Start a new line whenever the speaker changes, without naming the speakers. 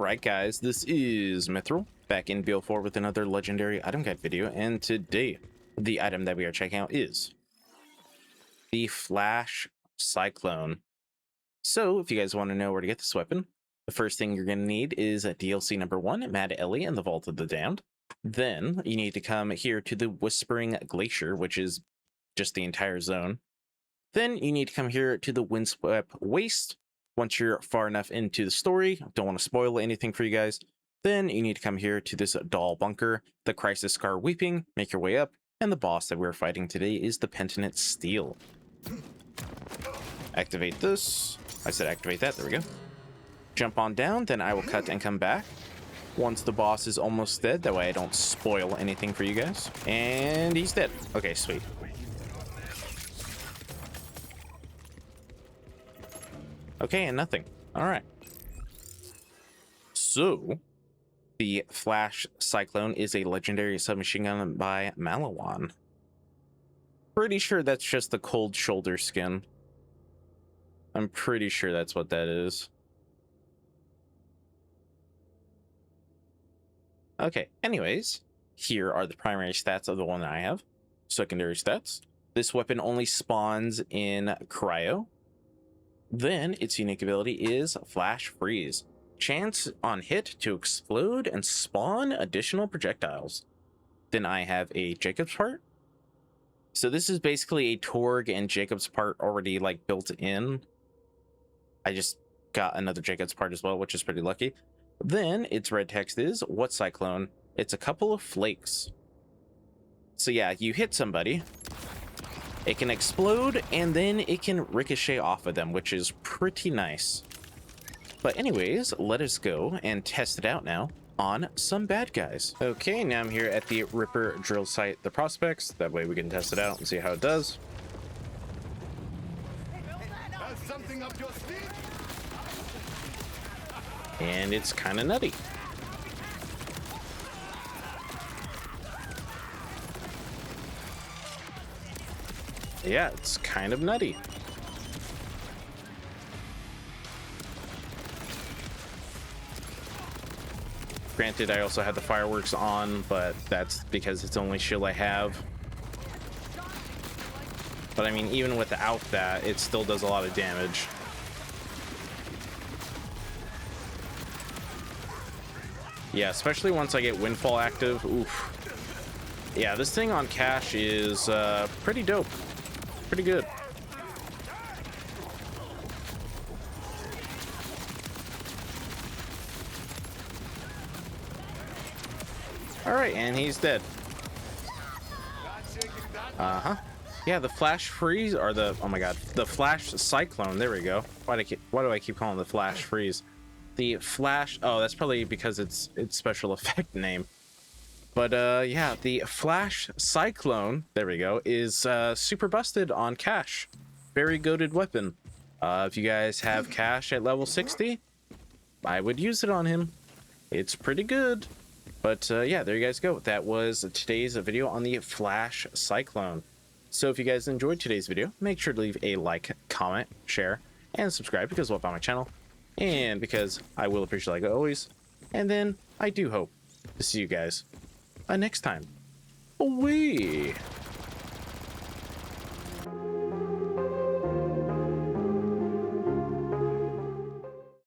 Alright guys, this is Mithril, back in BO4 with another legendary item guide video, and today the item that we are checking out is the Flash Cyclone. So if you guys want to know where to get this weapon, the first thing you're going to need is DLC number 1, Mad Ellie and the Vault of the Damned. Then you need to come here to the Whispering Glacier, which is just the entire zone. Then you need to come here to the Windswept Waste. Once you're far enough into the story, don't want to spoil anything for you guys, then you need to come here to this doll bunker, the Crisis Scar Weeping, make your way up, and the boss that we're fighting today is the Pentinent Steel. Activate this. I said activate that, there we go. Jump on down, then I will cut and come back once the boss is almost dead, that way I don't spoil anything for you guys. And he's dead. Okay, sweet. Okay, and nothing. All right. So, the Flash Cyclone is a legendary submachine gun by Malawan. Pretty sure that's just the cold shoulder skin. I'm pretty sure that's what that is. Okay, anyways, here are the primary stats of the one that I have. Secondary stats. This weapon only spawns in Cryo. Then its unique ability is Flash Freeze. Chance on hit to explode and spawn additional projectiles. Then I have a Jacob's part. So this is basically a Torg and Jacob's part already like built in. I just got another Jacob's part as well, which is pretty lucky. Then its red text is, what Cyclone? It's a couple of flakes. So yeah, you hit somebody, it can explode, and then it can ricochet off of them, which is pretty nice. But anyways, let us go and test it out now on some bad guys. Okay, now I'm here at the Ripper drill site, the prospects. That way we can test it out and see how it does. And it's kind of nutty. Yeah, it's kind of nutty. Granted, I also had the fireworks on, but that's because it's the only shield I have. But I mean, even without that, it still does a lot of damage. Yeah, especially once I get Windfall active. Oof. Yeah, this thing on cash is pretty dope. Pretty good. All right, and he's dead. Yeah, the Flash Freeze, or the, oh my god, the Flash Cyclone. There we go. Why do I keep calling it the Flash Freeze? The Flash, oh, that's probably because it's special effect name. But yeah, the Flash Cyclone, there we go, is super busted on cash. Very goated weapon. If you guys have cash at level 60, I would use it on him. It's pretty good. But yeah, there you guys go. That was today's video on the Flash Cyclone. So if you guys enjoyed today's video, make sure to leave a like, comment, share, and subscribe because it'll help out my channel. And because I will appreciate it like always. And then I do hope to see you guys next time. Away.